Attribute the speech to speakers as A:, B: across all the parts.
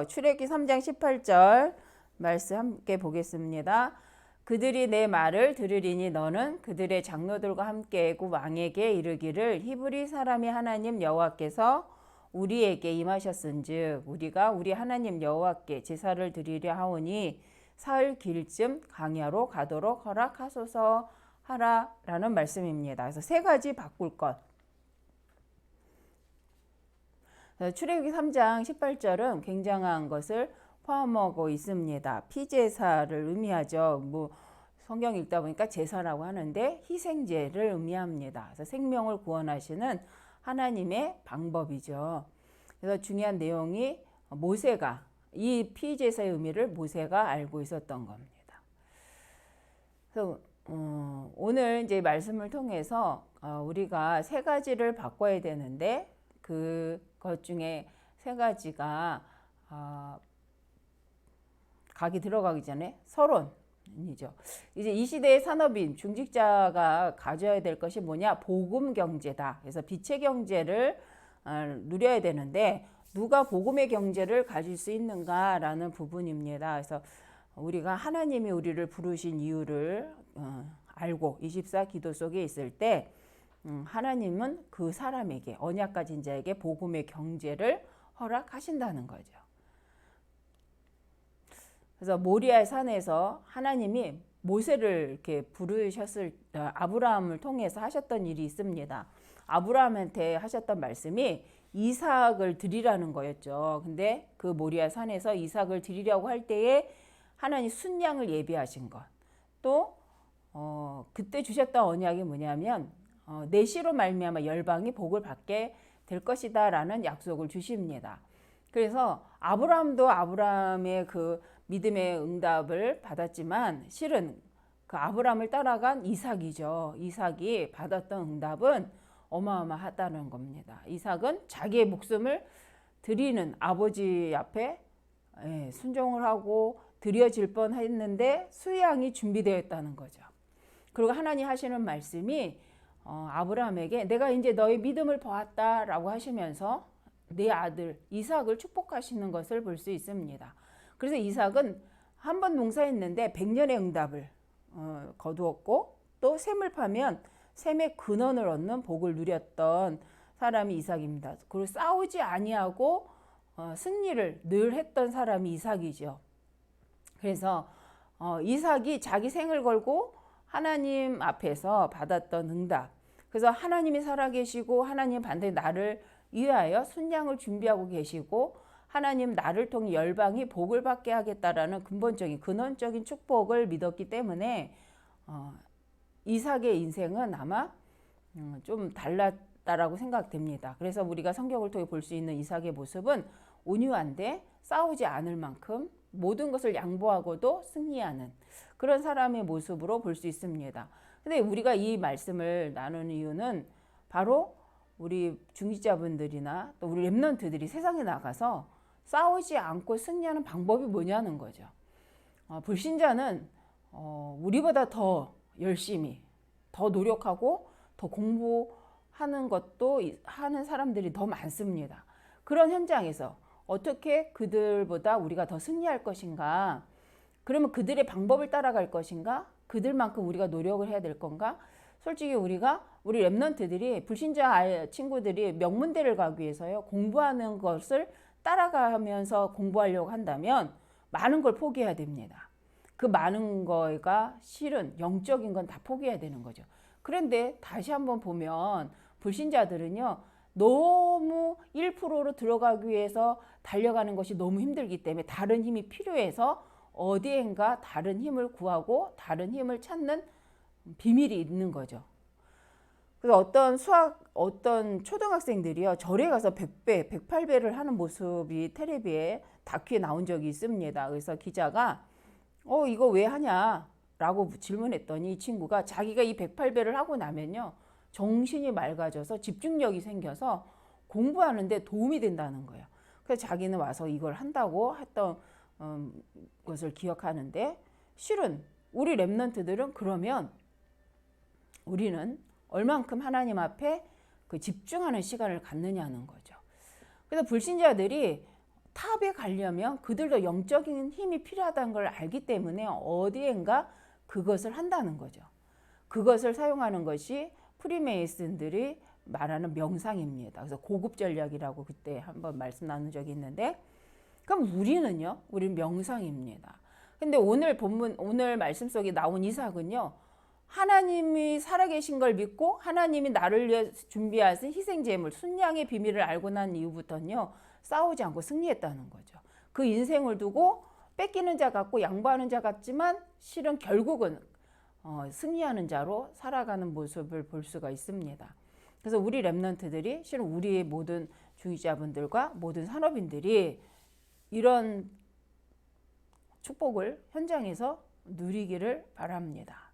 A: 출애굽기 3장 18절 말씀 함께 보겠습니다. 그들이 내 말을 들으리니 너는 그들의 장로들과 함께 애굽 왕에게 이르기를 히브리 사람이 하나님 여호와께서 우리에게 임하셨은즉 우리가 우리 하나님 여호와께 제사를 드리려 하오니 사흘 길쯤 광야로 가도록 허락하소서 하라라는 말씀입니다. 그래서 세 가지 바꿀 것. 출애굽기 3장 18절은 굉장한 것을 포함하고 있습니다. 피제사를 의미하죠. 성경 읽다 보니까 제사라고 하는데 희생제를 의미합니다. 그래서 생명을 구원하시는 하나님의 방법이죠. 그래서 중요한 내용이 모세가 이 피제사의 의미를 모세가 알고 있었던 겁니다. 그래서 오늘 이제 말씀을 통해서 우리가 세 가지를 바꿔야 되는데 그것 중에 세 가지가 각이 들어가기 전에 서론이죠. 이제 이 시대의 산업인 중직자가 가져야 될 것이 뭐냐? 복음 경제다. 그래서 빛의 경제를 누려야 되는데 누가 복음의 경제를 가질 수 있는가라는 부분입니다. 그래서 우리가 하나님이 우리를 부르신 이유를 알고 24 기도 속에 있을 때 하나님은 그 사람에게 언약 가진 자에게 복음의 경제를 허락하신다는 거죠. 그래서 모리아의 산에서 하나님이 모세를 이렇게 부르셨을 아브라함을 통해서 하셨던 일이 있습니다. 아브라함한테 하셨던 말씀이 이삭을 드리라는 거였죠. 근데 그 모리아 산에서 이삭을 드리려고 할 때에 하나님 순양을 예비하신 것. 또 그때 주셨던 언약이 뭐냐면 내 씨로 말미암아 열방이 복을 받게 될 것이다라는 약속을 주십니다. 그래서 아브라함도 아브라함의 그 믿음의 응답을 받았지만 실은 그 아브라함을 따라간 이삭이죠. 이삭이 받았던 응답은 어마어마하다는 겁니다. 이삭은 자기의 목숨을 드리는 아버지 앞에 순종을 하고 드려질 뻔했는데 수양이 준비되어 있다는 거죠. 그리고 하나님 하시는 말씀이 아브라함에게 내가 이제 너의 믿음을 보았다라고 하시면서 내 아들 이삭을 축복하시는 것을 볼 수 있습니다. 그래서 이삭은 한 번 농사했는데 100년의 응답을 거두었고 또 샘을 파면 샘의 근원을 얻는 복을 누렸던 사람이 이삭입니다. 그리고 싸우지 아니하고 승리를 늘 했던 사람이 이삭이죠. 그래서 이삭이 자기 생을 걸고 하나님 앞에서 받았던 응답. 그래서 하나님이 살아계시고 하나님 반드시 나를 위하여 순양을 준비하고 계시고 하나님 나를 통해 열방이 복을 받게 하겠다라는 근원적인 축복을 믿었기 때문에 이삭의 인생은 아마 좀 달랐다라고 생각됩니다. 그래서 우리가 성경을 통해 볼 수 있는 이삭의 모습은 온유한데 싸우지 않을 만큼 모든 것을 양보하고도 승리하는 그런 사람의 모습으로 볼 수 있습니다. 근데 우리가 이 말씀을 나누는 이유는 바로 우리 중직자분들이나 또 우리 렘넌트들이 세상에 나가서 싸우지 않고 승리하는 방법이 뭐냐는 거죠. 불신자는 우리보다 더 열심히, 더 노력하고 더 공부하는 것도 하는 사람들이 더 많습니다. 그런 현장에서 어떻게 그들보다 우리가 더 승리할 것인가? 그러면 그들의 방법을 따라갈 것인가? 그들만큼 우리가 노력을 해야 될 건가? 솔직히 우리 렘넌트들이 불신자 친구들이 명문대를 가기 위해서요 공부하는 것을 따라가면서 공부하려고 한다면 많은 걸 포기해야 됩니다. 그 많은 거가 실은 영적인 건 다 포기해야 되는 거죠. 그런데 다시 한번 보면 불신자들은요 너무 1%로 들어가기 위해서 달려가는 것이 너무 힘들기 때문에 다른 힘이 필요해서 어디엔가 다른 힘을 구하고 다른 힘을 찾는 비밀이 있는 거죠. 그래서 어떤 초등학생들이요 절에 가서 100배, 108배를 하는 모습이 텔레비에 다큐에 나온 적이 있습니다. 그래서 기자가 이거 왜 하냐 라고 질문했더니 이 친구가 자기가 이 108배를 하고 나면요 정신이 맑아져서 집중력이 생겨서 공부하는데 도움이 된다는 거예요. 그래서 자기는 와서 이걸 한다고 했던 것을 기억하는데 실은 우리 렘넌트들은 그러면 우리는 얼만큼 하나님 앞에 그 집중하는 시간을 갖느냐는 거죠. 그래서 불신자들이 탑에 가려면 그들도 영적인 힘이 필요하다는 걸 알기 때문에 어디엔가 그것을 한다는 거죠. 그것을 사용하는 것이 프리메이슨들이 말하는 명상입니다. 그래서 고급 전략이라고 그때 한번 말씀 나눈 적이 있는데, 그럼 우리는요? 우리는 명상입니다. 근데 오늘 본문, 오늘 말씀 속에 나온 이삭은요, 하나님이 살아계신 걸 믿고 하나님이 나를 위해 준비하신 희생제물 순양의 비밀을 알고 난 이후부터는요, 싸우지 않고 승리했다는 거죠. 그 인생을 두고 뺏기는 자 같고 양보하는 자 같지만 실은 결국은 승리하는 자로 살아가는 모습을 볼 수가 있습니다. 그래서 우리 랩런트들이 실은 우리의 모든 중위자분들과 모든 산업인들이 이런 축복을 현장에서 누리기를 바랍니다.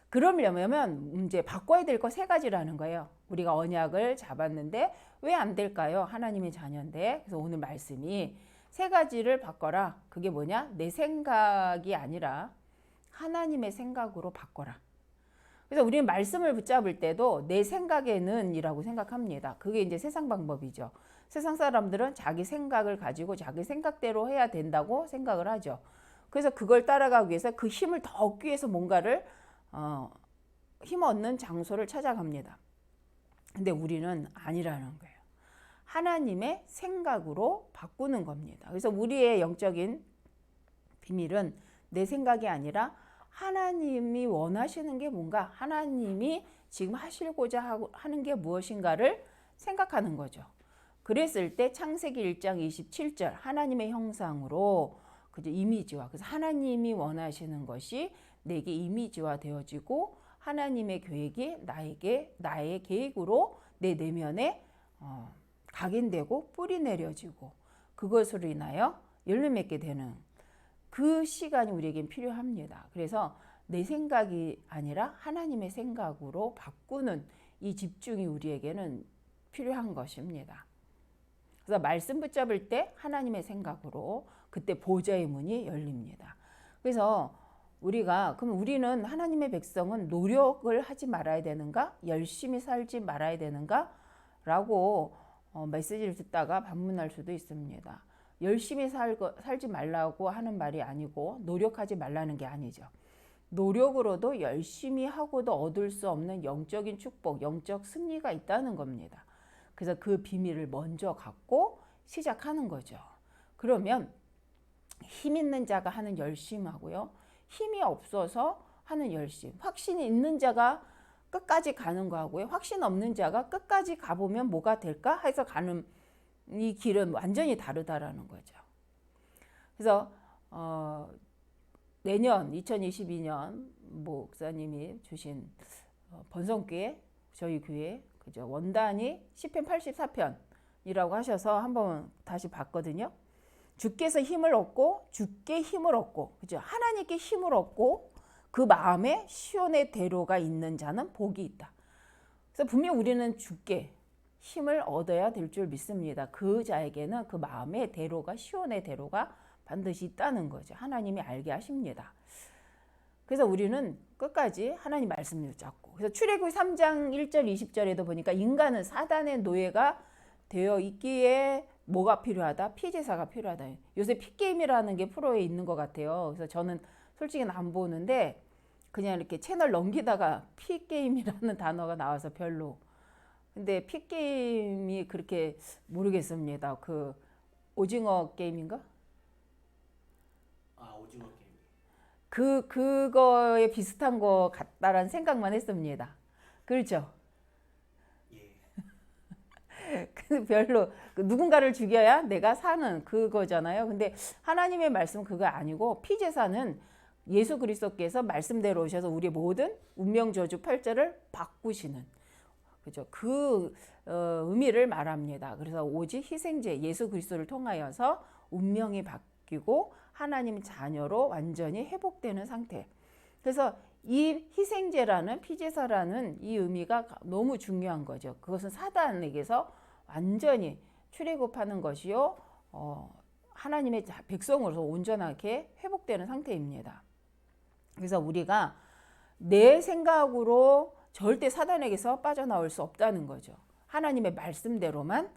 A: 그러려면 이제 바꿔야 될 거 세 가지라는 거예요. 우리가 언약을 잡았는데 왜 안 될까요? 하나님의 자녀인데. 그래서 오늘 말씀이 세 가지를 바꿔라. 그게 뭐냐? 내 생각이 아니라 하나님의 생각으로 바꿔라. 그래서 우리는 말씀을 붙잡을 때도 내 생각에는 이라고 생각합니다. 그게 이제 세상 방법이죠. 세상 사람들은 자기 생각을 가지고 자기 생각대로 해야 된다고 생각을 하죠. 그래서 그걸 따라가기 위해서 그 힘을 더 얻기 위해서 뭔가를 힘 얻는 장소를 찾아갑니다. 근데 우리는 아니라는 거예요. 하나님의 생각으로 바꾸는 겁니다. 그래서 우리의 영적인 비밀은 내 생각이 아니라 하나님이 원하시는 게 뭔가, 하나님이 지금 하시고자 하는 게 무엇인가를 생각하는 거죠. 그랬을 때 창세기 1장 27절 하나님의 형상으로, 그죠, 이미지화. 그래서 하나님이 원하시는 것이 내게 이미지화 되어지고 하나님의 계획이 나의 계획으로 내 내면에 각인되고 뿌리 내려지고 그것으로 인하여 열매 맺게 되는 그 시간이 우리에겐 필요합니다. 그래서 내 생각이 아니라 하나님의 생각으로 바꾸는 이 집중이 우리에게는 필요한 것입니다. 그래서 말씀 붙잡을 때 하나님의 생각으로 그때 보좌의 문이 열립니다. 그래서 그럼 우리는 하나님의 백성은 노력을 하지 말아야 되는가? 열심히 살지 말아야 되는가? 라고 메시지를 듣다가 반문할 수도 있습니다. 열심히 살지 말라고 하는 말이 아니고 노력하지 말라는 게 아니죠. 노력으로도 열심히 하고도 얻을 수 없는 영적인 축복, 영적 승리가 있다는 겁니다. 그래서 그 비밀을 먼저 갖고 시작하는 거죠. 그러면 힘 있는 자가 하는 열심하고요, 힘이 없어서 하는 열심, 확신이 있는 자가 끝까지 가는 거하고요, 확신 없는 자가 끝까지 가보면 뭐가 될까 해서 가는 이 길은 완전히 다르다라는 거죠. 그래서 내년 2022년 목사님이 주신 번성교회, 저희 교회, 그죠, 원단이 시편 84편이라고 하셔서 한번 다시 봤거든요. 주께서 힘을 얻고 주께 힘을 얻고, 그죠, 하나님께 힘을 얻고 그 마음에 시온의 대로가 있는 자는 복이 있다. 그래서 분명 우리는 주께 힘을 얻어야 될 줄 믿습니다. 그 자에게는 그 마음의 대로가, 시온의 대로가 반드시 있다는 거죠. 하나님이 알게 하십니다. 그래서 우리는 끝까지 하나님 말씀을 잡고, 그래서 출애굽기 3장 1절 20절에도 보니까 인간은 사단의 노예가 되어 있기에 뭐가 필요하다? 피제사가 필요하다. 요새 피게임이라는 게 프로에 있는 것 같아요. 그래서 저는 솔직히는 안 보는데 그냥 이렇게 채널 넘기다가 피게임이라는 단어가 나와서 별로. 근데 피게임이 그렇게 모르겠습니다. 그 오징어 게임인가?
B: 아, 오징어 게임.
A: 그거에 비슷한 거 같다라는 생각만 했습니다. 그렇죠?
B: 예.
A: 근데 별로 누군가를 죽여야 내가 사는 그거잖아요. 근데 하나님의 말씀은 그거 아니고 피제사는 예수 그리스도께서 말씀대로 오셔서 우리 모든 운명 저주 팔자를 바꾸시는, 그죠, 그 의미를 말합니다. 그래서 오직 희생제 예수 그리스도를 통하여서 운명이 바뀌고 하나님 자녀로 완전히 회복되는 상태. 그래서 이 희생제라는, 피제사라는 이 의미가 너무 중요한 거죠. 그것은 사단에게서 완전히 출애굽하는 것이요, 하나님의 백성으로서 온전하게 회복되는 상태입니다. 그래서 우리가 내 생각으로 절대 사단에게서 빠져나올 수 없다는 거죠. 하나님의 말씀대로만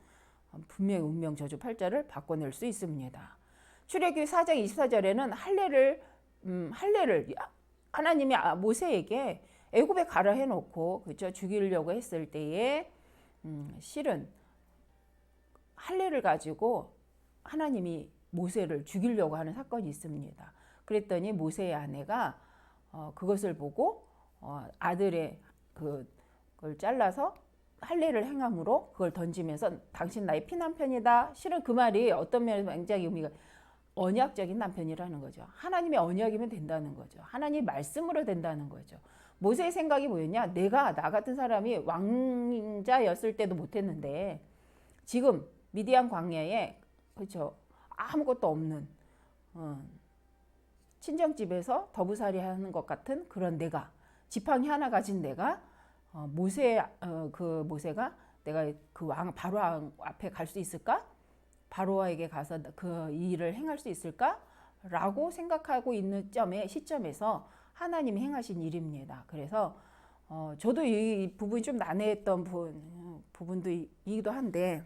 A: 분명히 운명 저주 팔자를 바꿔낼 수 있습니다. 출애굽기 4장 24절에는 할례를 하나님이 모세에게 애굽에 가라 해놓고 그죠 죽이려고 했을 때에 실은 할례를 가지고 하나님이 모세를 죽이려고 하는 사건이 있습니다. 그랬더니 모세의 아내가 그것을 보고 아들의 그걸 잘라서 할례를 행함으로 그걸 던지면서 당신 나의 피남편이다. 실은 그 말이 어떤 면에서 굉장히 의미가 언약적인 남편이라는 거죠. 하나님의 언약이면 된다는 거죠. 하나님의 말씀으로 된다는 거죠. 모세의 생각이 뭐였냐? 내가 나 같은 사람이 왕자였을 때도 못했는데 지금 미디안 광야에 그렇죠 아무것도 없는 친정집에서 더부살이 하는 것 같은 그런 내가 지팡이 하나 가진 내가 모세가 내가 그 왕 바로 앞에 갈 수 있을까? 바로에게 가서 그 일을 행할 수 있을까? 라고 생각하고 있는 시점에서 하나님이 행하신 일입니다. 그래서 저도 이 부분이 좀 난해했던 부분도이기도 한데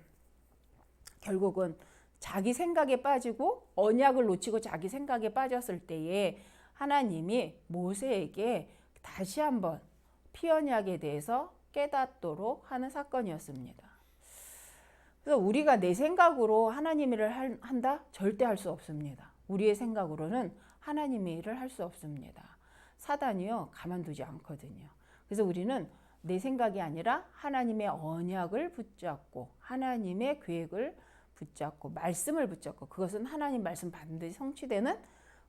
A: 결국은 자기 생각에 빠지고 언약을 놓치고 자기 생각에 빠졌을 때에 하나님이 모세에게 다시 한번 피언약에 대해서 깨닫도록 하는 사건이었습니다. 그래서 우리가 내 생각으로 하나님의 일을 한다? 절대 할 수 없습니다. 우리의 생각으로는 하나님의 일을 할 수 없습니다. 사단이요 가만두지 않거든요. 그래서 우리는 내 생각이 아니라 하나님의 언약을 붙잡고 하나님의 계획을 붙잡고 말씀을 붙잡고 그것은 하나님 말씀 반드시 성취되는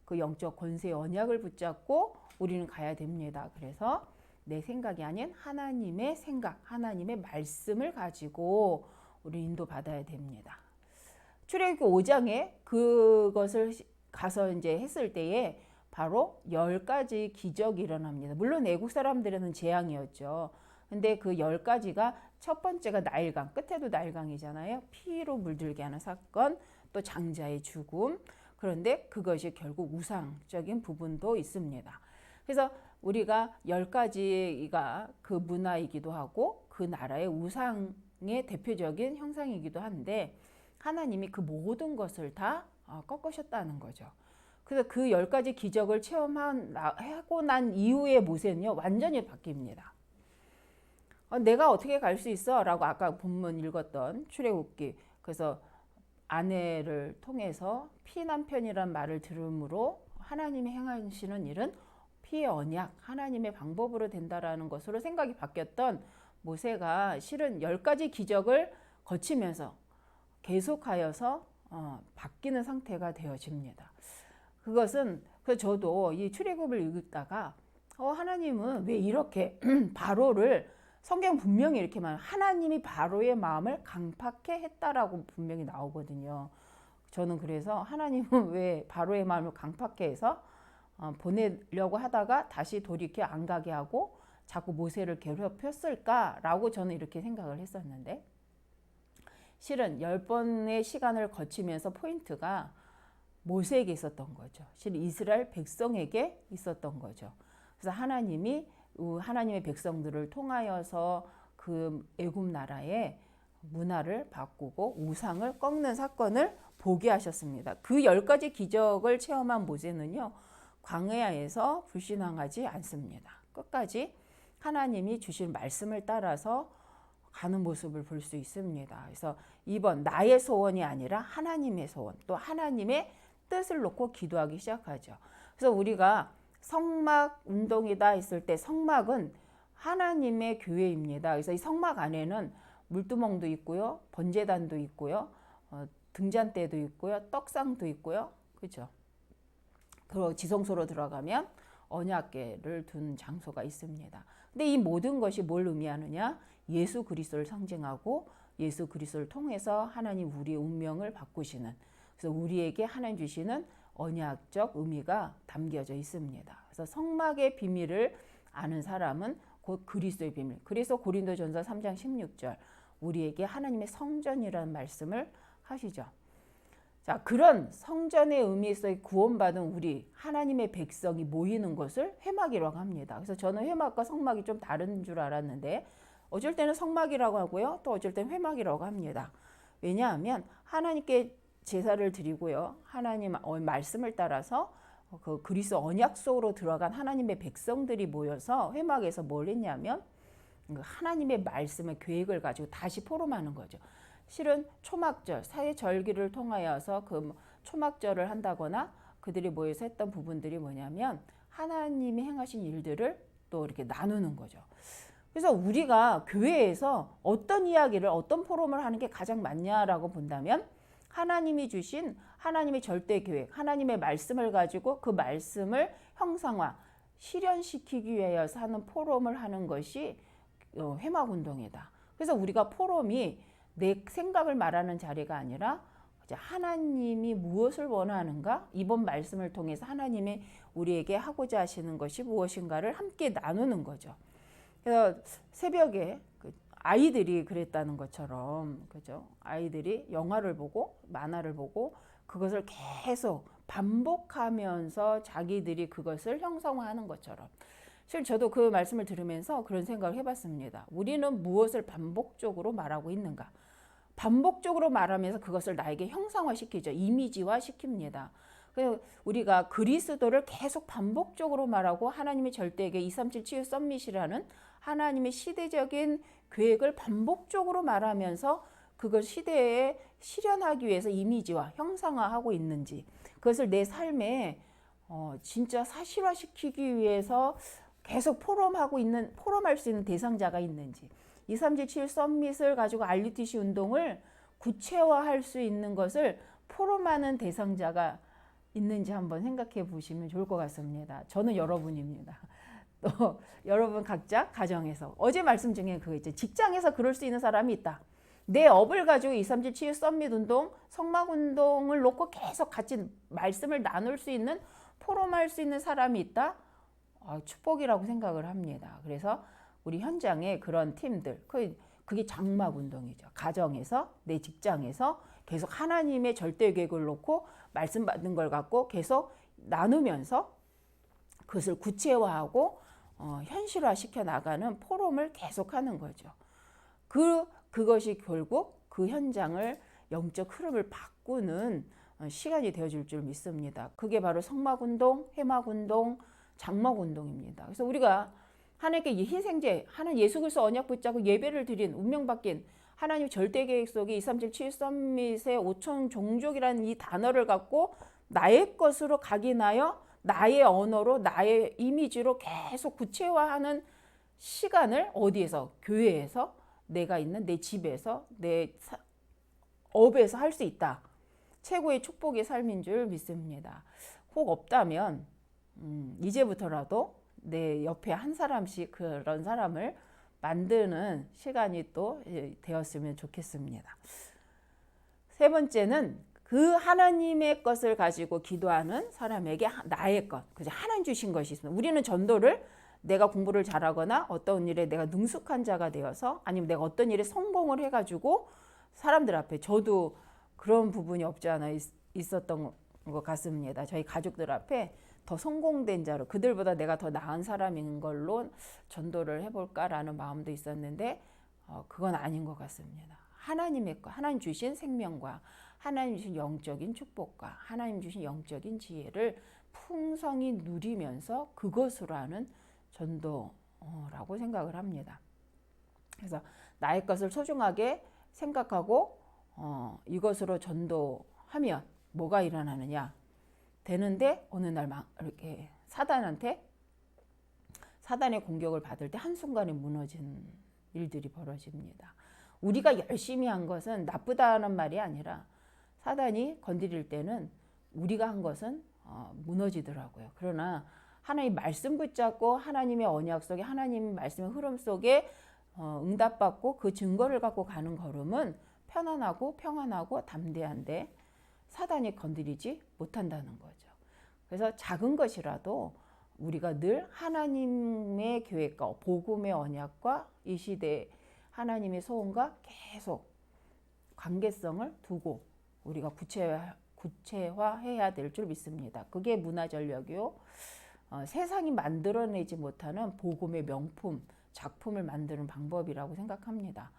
A: 그 영적 권세의 언약을 붙잡고 우리는 가야 됩니다. 그래서 내 생각이 아닌 하나님의 생각, 하나님의 말씀을 가지고 우리 인도받아야 됩니다. 출애굽기 5장에 그것을 가서 이제 했을 때에 바로 10가지 기적이 일어납니다. 물론 애국 사람들에는 재앙이었죠. 근데 그 10가지가 첫 번째가 나일강, 끝에도 나일강이잖아요. 피로 물들게 하는 사건, 또 장자의 죽음. 그런데 그것이 결국 우상적인 부분도 있습니다. 그래서 우리가 10가지가 그 문화이기도 하고 그 나라의 우상의 대표적인 형상이기도 한데 하나님이 그 모든 것을 다 꺾으셨다는 거죠. 그래서 그 10가지 기적을 체험하고 난 이후에 모세는요 완전히 바뀝니다. 내가 어떻게 갈 수 있어? 라고 아까 본문 읽었던 출애굽기 그래서 아내를 통해서 피남편이란 말을 들음으로 하나님이 행하시는 일은 피의 언약, 하나님의 방법으로 된다라는 것으로 생각이 바뀌었던 모세가 실은 10가지 기적을 거치면서 계속하여서 바뀌는 상태가 되어집니다. 그것은 저도 이 출애굽을 읽다가 하나님은 왜 이렇게 바로를 성경 분명히 이렇게 말해요. 하나님이 바로의 마음을 강팍해 했다라고 분명히 나오거든요. 저는 그래서 하나님은 왜 바로의 마음을 강팍해 해서 보내려고 하다가 다시 돌이켜 안 가게 하고 자꾸 모세를 괴롭혔을까라고 저는 이렇게 생각을 했었는데 실은 10번의 시간을 거치면서 포인트가 모세에게 있었던 거죠. 실은 이스라엘 백성에게 있었던 거죠. 그래서 하나님이 하나님의 백성들을 통하여서 그 애굽 나라의 문화를 바꾸고 우상을 꺾는 사건을 보게 하셨습니다. 그 10가지 기적을 체험한 모세는요. 광야에서 불신앙하지 않습니다. 끝까지 하나님이 주신 말씀을 따라서 가는 모습을 볼 수 있습니다. 그래서 이번 나의 소원이 아니라 하나님의 소원, 또 하나님의 뜻을 놓고 기도하기 시작하죠. 그래서 우리가 성막 운동이다 했을 때 성막은 하나님의 교회입니다. 그래서 이 성막 안에는 물두멍도 있고요, 번제단도 있고요, 등잔대도 있고요, 떡상도 있고요, 그렇죠? 그리고 지성소로 들어가면 언약궤를 둔 장소가 있습니다. 근데 이 모든 것이 뭘 의미하느냐? 예수 그리스도를 상징하고 예수 그리스도를 통해서 하나님 우리의 운명을 바꾸시는 그래서 우리에게 하나님 주시는 언약적 의미가 담겨져 있습니다. 그래서 성막의 비밀을 아는 사람은 곧 그리스도의 비밀. 그래서 고린도전서 3장 16절 우리에게 하나님의 성전이라는 말씀을 하시죠. 자, 그런 성전의 의미에서 구원받은 우리 하나님의 백성이 모이는 것을 회막이라고 합니다. 그래서 저는 회막과 성막이 좀 다른 줄 알았는데 어쩔 때는 성막이라고 하고요. 또 어쩔 때는 회막이라고 합니다. 왜냐하면 하나님께 제사를 드리고요. 하나님 말씀을 따라서 그 그리스 언약 속으로 들어간 하나님의 백성들이 모여서 회막에서 뭘 했냐면 하나님의 말씀의 계획을 가지고 다시 포럼하는 거죠. 실은 초막절, 사회절기를 통하여서 그 초막절을 한다거나 그들이 모여서 했던 부분들이 뭐냐면 하나님이 행하신 일들을 또 이렇게 나누는 거죠. 그래서 우리가 교회에서 어떤 이야기를 어떤 포럼을 하는 게 가장 맞냐라고 본다면 하나님이 주신 하나님의 절대 계획, 하나님의 말씀을 가지고 그 말씀을 형상화, 실현시키기 위해서 하는 포럼을 하는 것이 회막 운동이다. 그래서 우리가 포럼이 내 생각을 말하는 자리가 아니라 하나님이 무엇을 원하는가? 이번 말씀을 통해서 하나님이 우리에게 하고자 하시는 것이 무엇인가를 함께 나누는 거죠. 그래서 새벽에 아이들이 그랬다는 것처럼, 그죠? 아이들이 영화를 보고 만화를 보고 그것을 계속 반복하면서 자기들이 그것을 형성화하는 것처럼. 사실 저도 그 말씀을 들으면서 그런 생각을 해봤습니다. 우리는 무엇을 반복적으로 말하고 있는가? 반복적으로 말하면서 그것을 나에게 형상화시키죠. 이미지화 시킵니다. 그래서 우리가 그리스도를 계속 반복적으로 말하고 하나님의 절대계 237 치유 썸밋이라는 하나님의 시대적인 계획을 반복적으로 말하면서 그걸 시대에 실현하기 위해서 이미지화, 형상화하고 있는지, 그것을 내 삶에 진짜 사실화시키기 위해서 계속 포럼할 수 있는 대상자가 있는지, 2377 썸밋을 가지고 RUTC 운동을 구체화할 수 있는 것을 포럼하는 대상자가 있는지 한번 생각해 보시면 좋을 것 같습니다. 저는 여러분입니다. 또 여러분 각자 가정에서 어제 말씀 중에 그거 있죠. 직장에서 그럴 수 있는 사람이 있다. 내 업을 가지고 2377 썸밋 운동, 성막 운동을 놓고 계속 같이 말씀을 나눌 수 있는 포럼할 수 있는 사람이 있다. 축복이라고 생각을 합니다. 그래서 우리 현장에 그런 팀들, 그게 장막 운동이죠. 가정에서, 내 직장에서 계속 하나님의 절대 계획을 놓고 말씀 받는 걸 갖고 계속 나누면서 그것을 구체화하고 현실화 시켜 나가는 포럼을 계속하는 거죠. 그것이 결국 그 현장을 영적 흐름을 바꾸는 시간이 되어줄 줄 믿습니다. 그게 바로 성막운동, 회막운동, 장막운동입니다. 그래서 우리가 하나님께 희생제, 하나님 예수 그리스도 언약 붙잡고 예배를 드린 운명 바뀐 하나님 절대 계획 속에 2377 썸밋의 5천 종족이라는 이 단어를 갖고 나의 것으로 각인하여 나의 언어로 나의 이미지로 계속 구체화하는 시간을 어디에서? 교회에서, 내가 있는 내 집에서, 내 업에서 할 수 있다. 최고의 축복의 삶인 줄 믿습니다. 혹 없다면 이제부터라도 내 옆에 한 사람씩 그런 사람을 만드는 시간이 또 되었으면 좋겠습니다. 세 번째는 그 하나님의 것을 가지고 기도하는 사람에게 나의 것, 그죠? 하나님 주신 것이 있습니다. 우리는 전도를 내가 공부를 잘하거나 어떤 일에 내가 능숙한 자가 되어서 아니면 내가 어떤 일에 성공을 해가지고 사람들 앞에, 저도 그런 부분이 없지 않아 있었던 것 같습니다. 저희 가족들 앞에 더 성공된 자로, 그들보다 내가 더 나은 사람인 걸로 전도를 해볼까라는 마음도 있었는데 그건 아닌 것 같습니다. 하나님의 것, 하나님 주신 생명과 하나님 주신 영적인 축복과 하나님 주신 영적인 지혜를 풍성히 누리면서 그것으로 하는 전도라고 생각을 합니다. 그래서 나의 것을 소중하게 생각하고 이것으로 전도하면 뭐가 일어나느냐? 되는데 어느 날 막 이렇게 사단의 공격을 받을 때 한순간에 무너진 일들이 벌어집니다. 우리가 열심히 한 것은 나쁘다는 말이 아니라 사단이 건드릴 때는 우리가 한 것은 무너지더라고요. 그러나 하나님 말씀 붙잡고 하나님의 언약 속에, 하나님 말씀의 흐름 속에 응답받고 그 증거를 갖고 가는 걸음은 편안하고 평안하고 담대한데 사단이 건드리지 못한다는 거죠. 그래서 작은 것이라도 우리가 늘 하나님의 계획과 복음의 언약과 이 시대의 하나님의 소원과 계속 관계성을 두고 우리가 구체화해야 될 줄 믿습니다. 그게 문화전력이요. 세상이 만들어내지 못하는 복음의 명품, 작품을 만드는 방법이라고 생각합니다.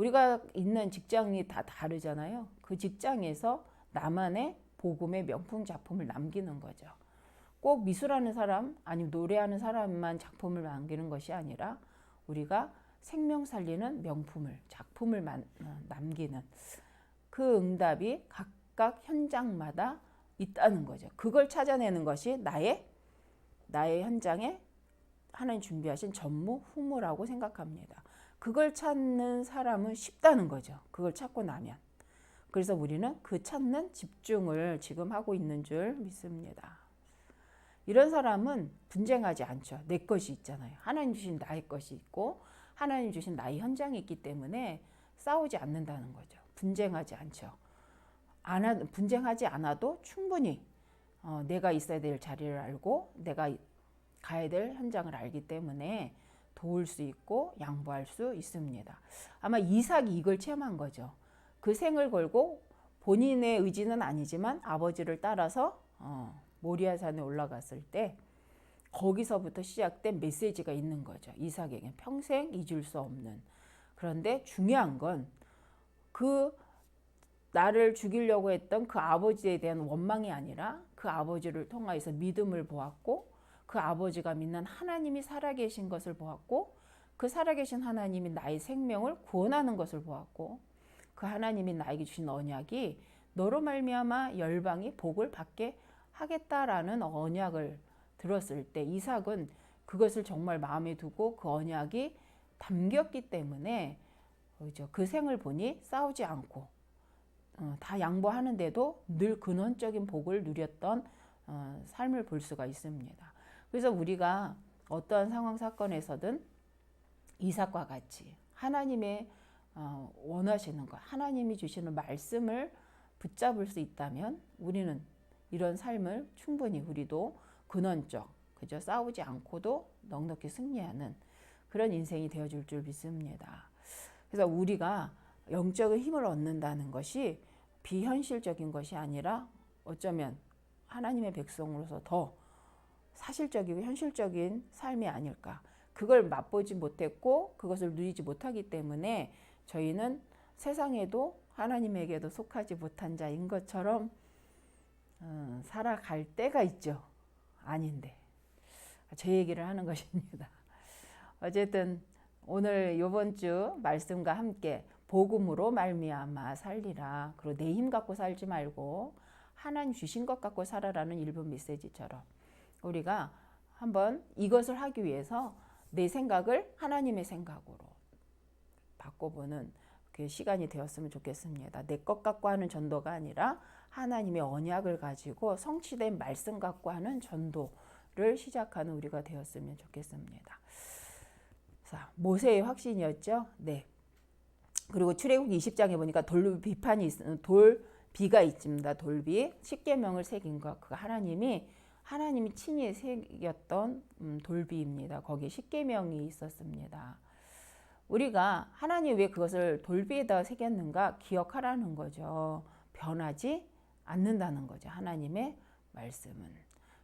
A: 우리가 있는 직장이 다 다르잖아요. 그 직장에서 나만의 복음의 명품 작품을 남기는 거죠. 꼭 미술하는 사람 아니면 노래하는 사람만 작품을 남기는 것이 아니라 우리가 생명 살리는 명품을 작품을 남기는 그 응답이 각각 현장마다 있다는 거죠. 그걸 찾아내는 것이 나의 현장에 하나님 준비하신 전무 후무라고 생각합니다. 그걸 찾는 사람은 쉽다는 거죠. 그걸 찾고 나면. 그래서 우리는 그 찾는 집중을 지금 하고 있는 줄 믿습니다. 이런 사람은 분쟁하지 않죠. 내 것이 있잖아요. 하나님 주신 나의 것이 있고 하나님 주신 나의 현장이 있기 때문에 싸우지 않는다는 거죠. 분쟁하지 않죠. 분쟁하지 않아도 충분히 내가 있어야 될 자리를 알고 내가 가야 될 현장을 알기 때문에 도울 수 있고 양보할 수 있습니다. 아마 이삭이 이걸 체험한 거죠. 그 생을 걸고 본인의 의지는 아니지만 아버지를 따라서 모리아산에 올라갔을 때 거기서부터 시작된 메시지가 있는 거죠. 이삭에게 평생 잊을 수 없는. 그런데 중요한 건 그 나를 죽이려고 했던 그 아버지에 대한 원망이 아니라 그 아버지를 통하여서 믿음을 보았고 그 아버지가 믿는 하나님이 살아계신 것을 보았고 그 살아계신 하나님이 나의 생명을 구원하는 것을 보았고 그 하나님이 나에게 주신 언약이 너로 말미암아 열방이 복을 받게 하겠다라는 언약을 들었을 때 이삭은 그것을 정말 마음에 두고 그 언약이 담겼기 때문에 그 생을 보니 싸우지 않고 다 양보하는데도 늘 근원적인 복을 누렸던 삶을 볼 수가 있습니다. 그래서 우리가 어떠한 상황 사건에서든 이삭과 같이 하나님의 원하시는 것, 하나님이 주시는 말씀을 붙잡을 수 있다면 우리는 이런 삶을 충분히 우리도 근원적, 그죠? 싸우지 않고도 넉넉히 승리하는 그런 인생이 되어줄 줄 믿습니다. 그래서 우리가 영적인 힘을 얻는다는 것이 비현실적인 것이 아니라 어쩌면 하나님의 백성으로서 더 사실적이고 현실적인 삶이 아닐까. 그걸 맛보지 못했고 그것을 누리지 못하기 때문에 저희는 세상에도 하나님에게도 속하지 못한 자인 것처럼 살아갈 때가 있죠. 아닌데. 제 얘기를 하는 것입니다. 어쨌든 오늘 이번 주 말씀과 함께 복음으로 말미암아 살리라. 그리고 내 힘 갖고 살지 말고 하나님 주신 것 갖고 살아라는 일본 메시지처럼 우리가 한번 이것을 하기 위해서 내 생각을 하나님의 생각으로 바꿔보는 그 시간이 되었으면 좋겠습니다. 내 것 갖고 하는 전도가 아니라 하나님의 언약을 가지고 성취된 말씀 갖고 하는 전도를 시작하는 우리가 되었으면 좋겠습니다. 자, 모세의 확신이었죠. 네. 그리고 출애굽기 20장에 보니까 돌비가 있습니다. 돌비. 십계명을 새긴 것. 그 하나님이 친히 새겼던 돌비입니다. 거기에 십계명이 있었습니다. 우리가 하나님 왜 그것을 돌비에다 새겼는가 기억하라는 거죠. 변하지 않는다는 거죠. 하나님의 말씀은.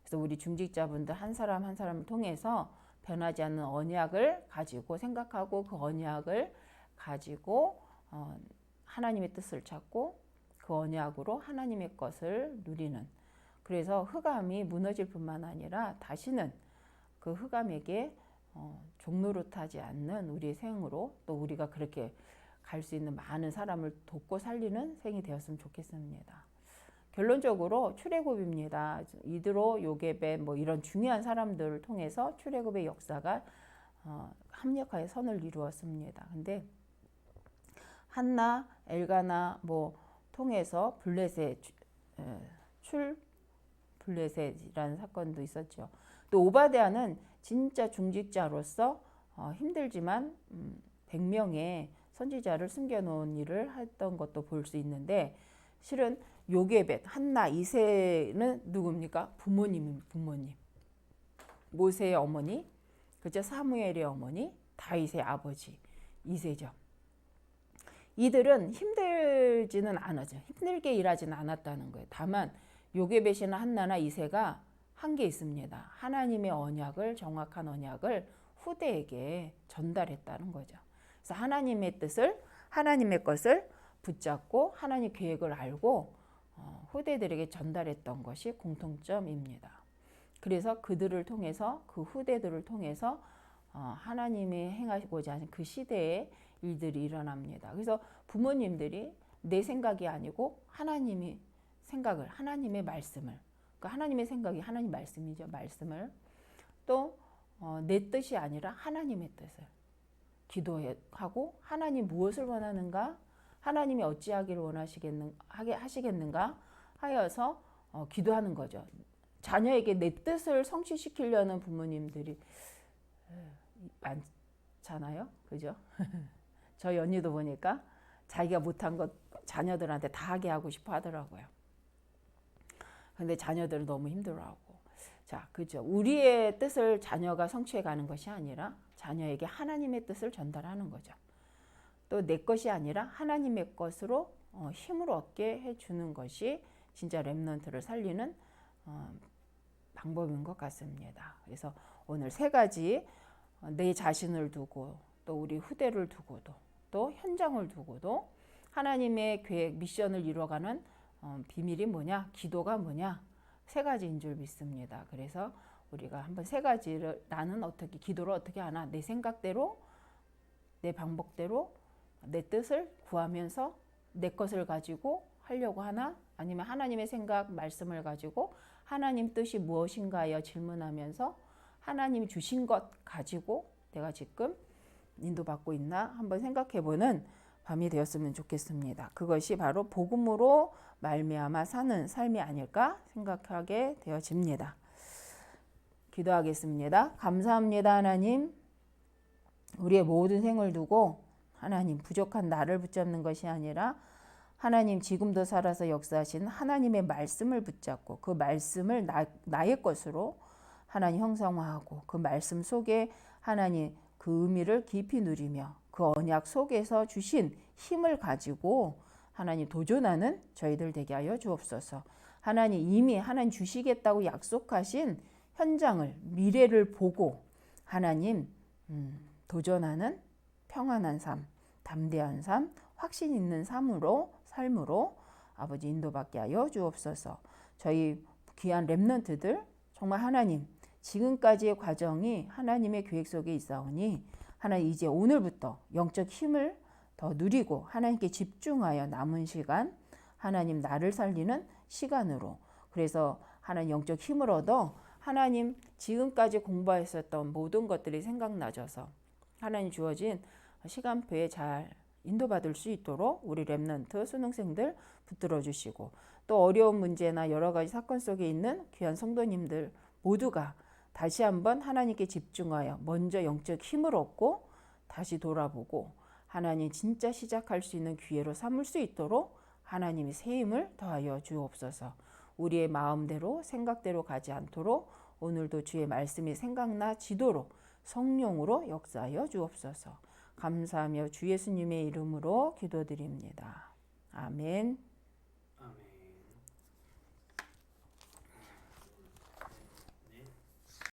A: 그래서 우리 중직자분들 한 사람 한 사람을 통해서 변하지 않는 언약을 가지고 생각하고 그 언약을 가지고 하나님의 뜻을 찾고 그 언약으로 하나님의 것을 누리는. 그래서 흑암이 무너질 뿐만 아니라 다시는 그 흑암에게 종노릇하지 않는 우리의 생으로 또 우리가 그렇게 갈 수 있는 많은 사람을 돕고 살리는 생이 되었으면 좋겠습니다. 결론적으로 출애굽입니다. 이드로, 요게벳 뭐 이런 중요한 사람들을 통해서 출애굽의 역사가 합력하여 선을 이루었습니다. 근데 한나, 엘가나 뭐 통해서 블레셋이라는 사건도 있었죠. 또 오바댜는 진짜 중직자로서 힘들지만 100명의 선지자를 숨겨놓은 일을 했던 것도 볼 수 있는데 실은 요게벳, 한나, 이세는 누굽니까? 부모님. 모세의 어머니, 그죠? 사무엘의 어머니, 다윗의 아버지, 이세죠. 이들은 힘들지는 않았죠. 힘들게 일하지는 않았다는 거예요. 다만 요게벳이나 한나나 이세가 한 게 있습니다. 하나님의 언약을, 정확한 언약을 후대에게 전달했다는 거죠. 그래서 하나님의 뜻을 하나님의 것을 붙잡고 하나님 계획을 알고 후대들에게 전달했던 것이 공통점입니다. 그래서 그들을 통해서 그 후대들을 통해서 하나님이 행하고자 하신 그 시대의 일들이 일어납니다. 그래서 부모님들이 내 생각이 아니고 하나님이 생각을 하나님의 말씀을 그러니까 하나님의 생각이 하나님 말씀이죠. 말씀을 또 내 뜻이 아니라 하나님의 뜻을 기도하고 하나님 무엇을 원하는가 하나님이 어찌하기를 하시겠는가 하여서 기도하는 거죠. 자녀에게 내 뜻을 성취시키려는 부모님들이 많잖아요. 그죠? 저 연희도 보니까 자기가 못한 것 자녀들한테 다 하게 하고 싶어 하더라고요. 근데 자녀들은 너무 힘들어하고. 자, 그죠? 우리의 뜻을 자녀가 성취해 가는 것이 아니라 자녀에게 하나님의 뜻을 전달하는 거죠. 또 내 것이 아니라 하나님의 것으로 힘을 얻게 해주는 것이 진짜 렘넌트를 살리는 방법인 것 같습니다. 그래서 오늘 세 가지 내 자신을 두고 또 우리 후대를 두고도 또 현장을 두고도 하나님의 계획 미션을 이루어가는 비밀이 뭐냐 기도가 뭐냐 세 가지인 줄 믿습니다. 그래서 우리가 한번 세 가지를 나는 어떻게 기도를 어떻게 하나 내 생각대로 내 방법대로 내 뜻을 구하면서 내 것을 가지고 하려고 하나 아니면 하나님의 생각 말씀을 가지고 하나님 뜻이 무엇인가요 질문하면서 하나님이 주신 것 가지고 내가 지금 인도받고 있나 한번 생각해보는 밤이 되었으면 좋겠습니다. 그것이 바로 복음으로 말미암아 사는 삶이 아닐까 생각하게 되어집니다. 기도하겠습니다. 감사합니다. 하나님 우리의 모든 생을 두고 하나님 부족한 나를 붙잡는 것이 아니라 하나님 지금도 살아서 역사하신 하나님의 말씀을 붙잡고 그 말씀을 나의 것으로 하나님 형상화하고 그 말씀 속에 하나님 그 의미를 깊이 누리며 그 언약 속에서 주신 힘을 가지고 하나님 도전하는 저희들 되게 하여 주옵소서. 하나님 이미 하나님 주시겠다고 약속하신 현장을 미래를 보고 하나님 도전하는 평안한 삶, 담대한 삶, 확신 있는 삶으로 아버지 인도받게 하여 주옵소서. 저희 귀한 렘넌트들 정말 하나님 지금까지의 과정이 하나님의 계획 속에 있사오니 하나님 이제 오늘부터 영적 힘을 더 누리고 하나님께 집중하여 남은 시간 하나님 나를 살리는 시간으로 그래서 하나님 영적 힘을 얻어 하나님 지금까지 공부했었던 모든 것들이 생각나져서 하나님 주어진 시간표에 잘 인도받을 수 있도록 우리 렘넌트 수능생들 붙들어 주시고 또 어려운 문제나 여러 가지 사건 속에 있는 귀한 성도님들 모두가 다시 한번 하나님께 집중하여 먼저 영적 힘을 얻고 다시 돌아보고 하나님 진짜 시작할 수 있는 기회로 삼을 수 있도록 하나님이 새 힘을 더하여 주옵소서. 우리의 마음대로 생각대로 가지 않도록 오늘도 주의 말씀이 생각나지도록 성령으로 역사하여 주옵소서. 감사하며 주 예수님의 이름으로 기도드립니다. 아멘.
B: 아멘.